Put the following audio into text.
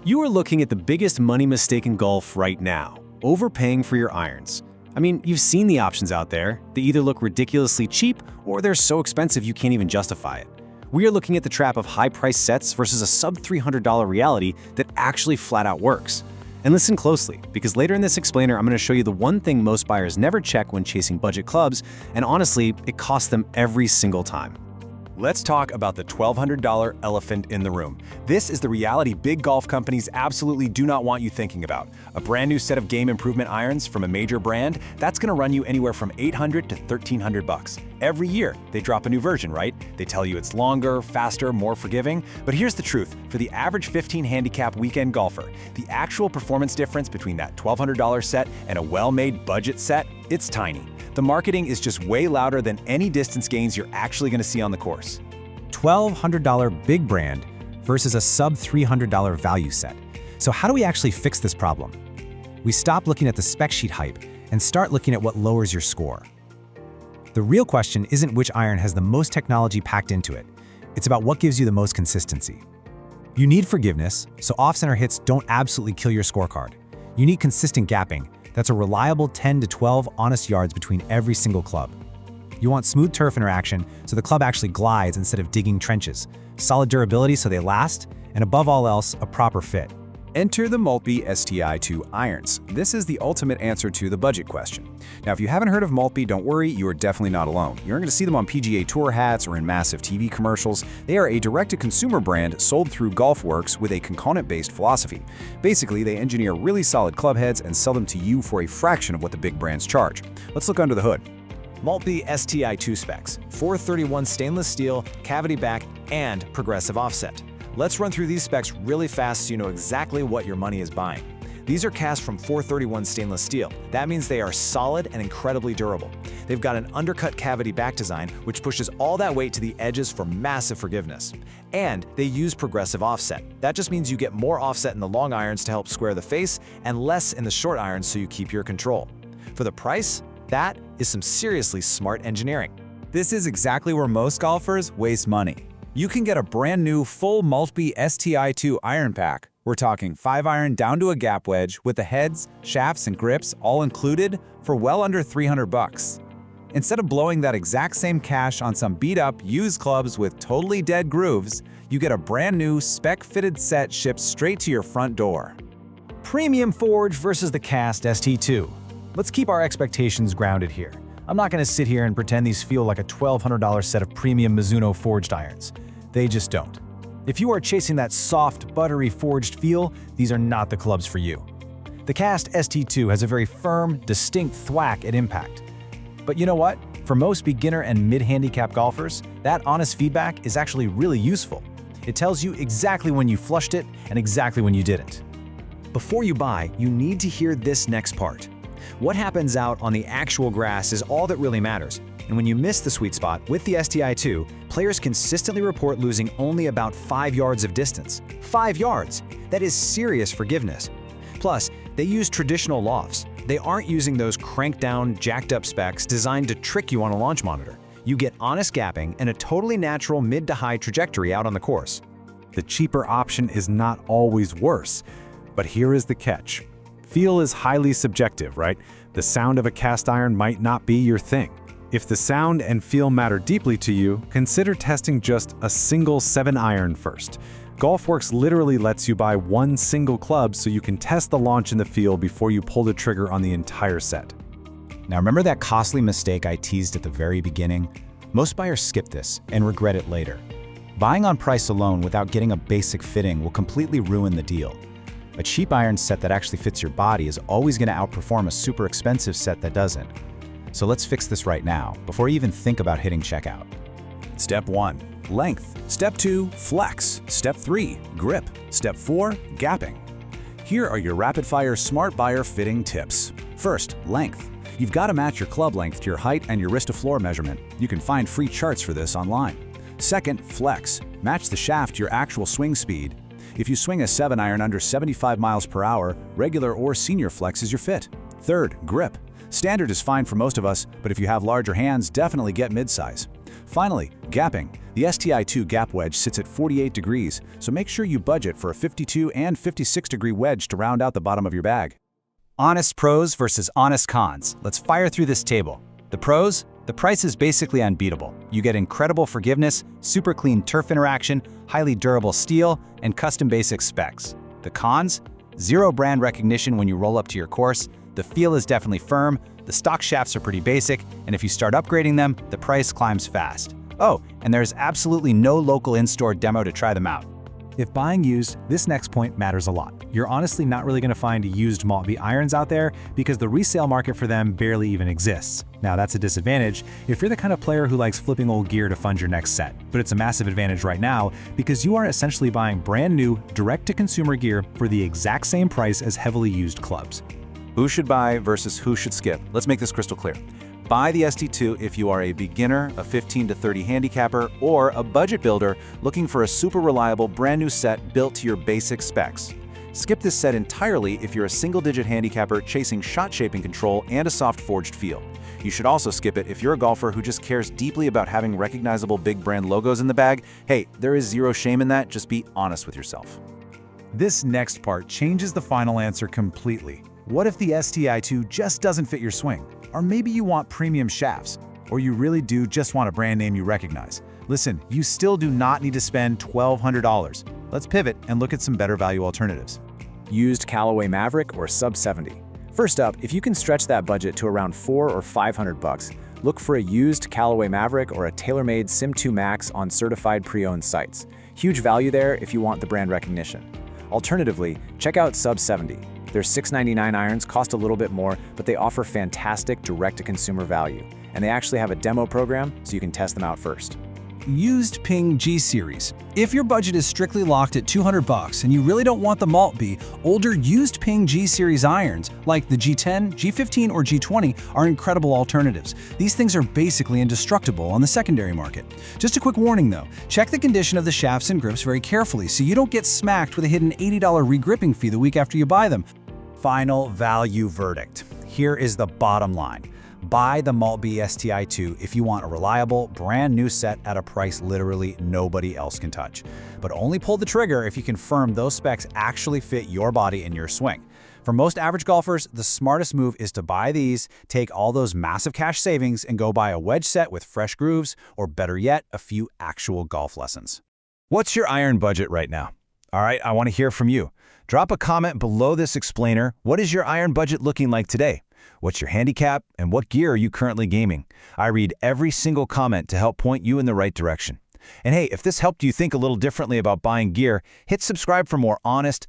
You are looking at the biggest money mistake in golf right now, overpaying for your irons. I mean, you've seen the options out there. They either look ridiculously cheap or they're so expensive you can't even justify it. We are looking at the trap of high-priced sets versus a sub-$300 reality that actually flat out works. And listen closely, because later in this explainer, I'm going to show you the one thing most buyers never check when chasing budget clubs, and honestly, it costs them every single time. Let's talk about the $1,200 elephant in the room. This is the reality big golf companies absolutely do not want you thinking about. A brand new set of game improvement irons from a major brand, that's gonna run you anywhere from $800 to $1,300. Every year, they drop a new version, right? They tell you it's longer, faster, more forgiving. But here's the truth. For the average 15 handicap weekend golfer, the actual performance difference between that $1,200 set and a well-made budget set, it's tiny. The marketing is just way louder than any distance gains you're actually going to see on the course. $1,200 big brand versus a sub-$300 value set. So how do we actually fix this problem? We stop looking at the spec sheet hype and start looking at what lowers your score. The real question isn't which iron has the most technology packed into it. It's about what gives you the most consistency. You need forgiveness, so off-center hits don't absolutely kill your scorecard. You need consistent gapping. That's a reliable 10 to 12 honest yards between every single club. You want smooth turf interaction so the club actually glides instead of digging trenches, solid durability so they last, and above all else, a proper fit. Enter the Maltby STi2 irons. This is the ultimate answer to the budget question. Now, if you haven't heard of Maltby, don't worry, you are definitely not alone. You're going to see them on PGA Tour hats or in massive TV commercials. They are a direct-to-consumer brand sold through GolfWorks with a component-based philosophy. Basically, they engineer really solid club heads and sell them to you for a fraction of what the big brands charge. Let's look under the hood. Maltby STi2 specs: 431 stainless steel, cavity back, and progressive offset. Let's run through these specs really fast so you know exactly what your money is buying. These are cast from 431 stainless steel. That means they are solid and incredibly durable. They've got an undercut cavity back design, which pushes all that weight to the edges for massive forgiveness. And they use progressive offset. That just means you get more offset in the long irons to help square the face and less in the short irons so you keep your control. For the price, that is some seriously smart engineering. This is exactly where most golfers waste money. You can get a brand new full Maltby STi2 iron pack. We're talking 5-iron down to a gap wedge with the heads, shafts, and grips all included for well under $300. Instead of blowing that exact same cash on some beat-up, used clubs with totally dead grooves, you get a brand new spec-fitted set shipped straight to your front door. Premium forge versus the cast ST2. Let's keep our expectations grounded here. I'm not going to sit here and pretend these feel like a $1,200 set of premium Mizuno forged irons. They just don't. If you are chasing that soft, buttery forged feel, these are not the clubs for you. The cast ST2 has a very firm, distinct thwack at impact. But you know what? For most beginner and mid-handicap golfers, that honest feedback is actually really useful. It tells you exactly when you flushed it and exactly when you didn't. Before you buy, you need to hear this next part. What happens out on the actual grass is all that really matters, and when you miss the sweet spot with the STi2, players consistently report losing only about 5 yards of distance. 5 yards! That is serious forgiveness. Plus, they use traditional lofts. They aren't using those cranked-down, jacked-up specs designed to trick you on a launch monitor. You get honest gapping and a totally natural mid to high trajectory out on the course. The cheaper option is not always worse, but here is the catch. Feel is highly subjective, right? The sound of a cast iron might not be your thing. If the sound and feel matter deeply to you, consider testing just a single 7-iron first. GolfWorks literally lets you buy one single club so you can test the launch and the feel before you pull the trigger on the entire set. Now remember that costly mistake I teased at the very beginning? Most buyers skip this and regret it later. Buying on price alone without getting a basic fitting will completely ruin the deal. A cheap iron set that actually fits your body is always going to outperform a super expensive set that doesn't. So let's fix this right now, before you even think about hitting checkout. Step 1. Length. Step 2. Flex. Step 3. Grip. Step 4. Gapping. Here are your rapid-fire smart buyer fitting tips. First, length. You've got to match your club length to your height and your wrist-to-floor measurement. You can find free charts for this online. Second, flex. Match the shaft to your actual swing speed. If you swing a 7-iron under 75 miles per hour, regular or senior flex is your fit. Third, grip. Standard is fine for most of us, but if you have larger hands, definitely get mid-size. Finally, gapping. The STi2 gap wedge sits at 48 degrees, so make sure you budget for a 52 and 56 degree wedge to round out the bottom of your bag. Honest pros versus honest cons. Let's fire through this table. The pros? The price is basically unbeatable. You get incredible forgiveness, super clean turf interaction, highly durable steel, and custom basic specs. The cons? Zero brand recognition when you roll up to your course. The feel is definitely firm, the stock shafts are pretty basic, and if you start upgrading them, the price climbs fast. Oh, and there's absolutely no local in-store demo to try them out. If buying used, this next point matters a lot. You're honestly not really going to find used Maltby irons out there because the resale market for them barely even exists. Now that's a disadvantage if you're the kind of player who likes flipping old gear to fund your next set, but it's a massive advantage right now because you are essentially buying brand new, direct-to-consumer gear for the exact same price as heavily used clubs. Who should buy versus who should skip? Let's make this crystal clear. Buy the STi2 if you are a beginner, a 15 to 30 handicapper, or a budget builder looking for a super reliable brand new set built to your basic specs. Skip this set entirely if you're a single-digit handicapper chasing shot shaping control and a soft forged feel. You should also skip it if you're a golfer who just cares deeply about having recognizable big brand logos in the bag. Hey, there is zero shame in that, just be honest with yourself. This next part changes the final answer completely. What if the STi2 just doesn't fit your swing? Or maybe you want premium shafts, or you really do just want a brand name you recognize. Listen, you still do not need to spend $1,200. Let's pivot and look at some better value alternatives. Used Callaway Maverick or sub 70. First up, if you can stretch that budget to around $400 or $500, look for a used Callaway Maverick or a tailor-made Sim2 Max on certified pre-owned sites. Huge value there if you want the brand recognition. Alternatively, check out sub 70. Their $699 irons cost a little bit more, but they offer fantastic direct-to-consumer value. And they actually have a demo program, so you can test them out first. Used Ping G Series. If your budget is strictly locked at $200 and you really don't want the Maltby, older used Ping G Series irons, like the G10, G15, or G20, are incredible alternatives. These things are basically indestructible on the secondary market. Just a quick warning though, check the condition of the shafts and grips very carefully so you don't get smacked with a hidden $80 re-gripping fee the week after you buy them. Final value verdict. Here is the bottom line. Buy the Maltby STi2 if you want a reliable, brand new set at a price literally nobody else can touch. But only pull the trigger if you confirm those specs actually fit your body and your swing. For most average golfers, the smartest move is to buy these, take all those massive cash savings, and go buy a wedge set with fresh grooves, or better yet, a few actual golf lessons. What's your iron budget right now? All right, I want to hear from you. Drop a comment below this explainer. What is your iron budget looking like today? What's your handicap, and what gear are you currently gaming? I read every single comment to help point you in the right direction. And hey, if this helped you think a little differently about buying gear, hit subscribe for more honest,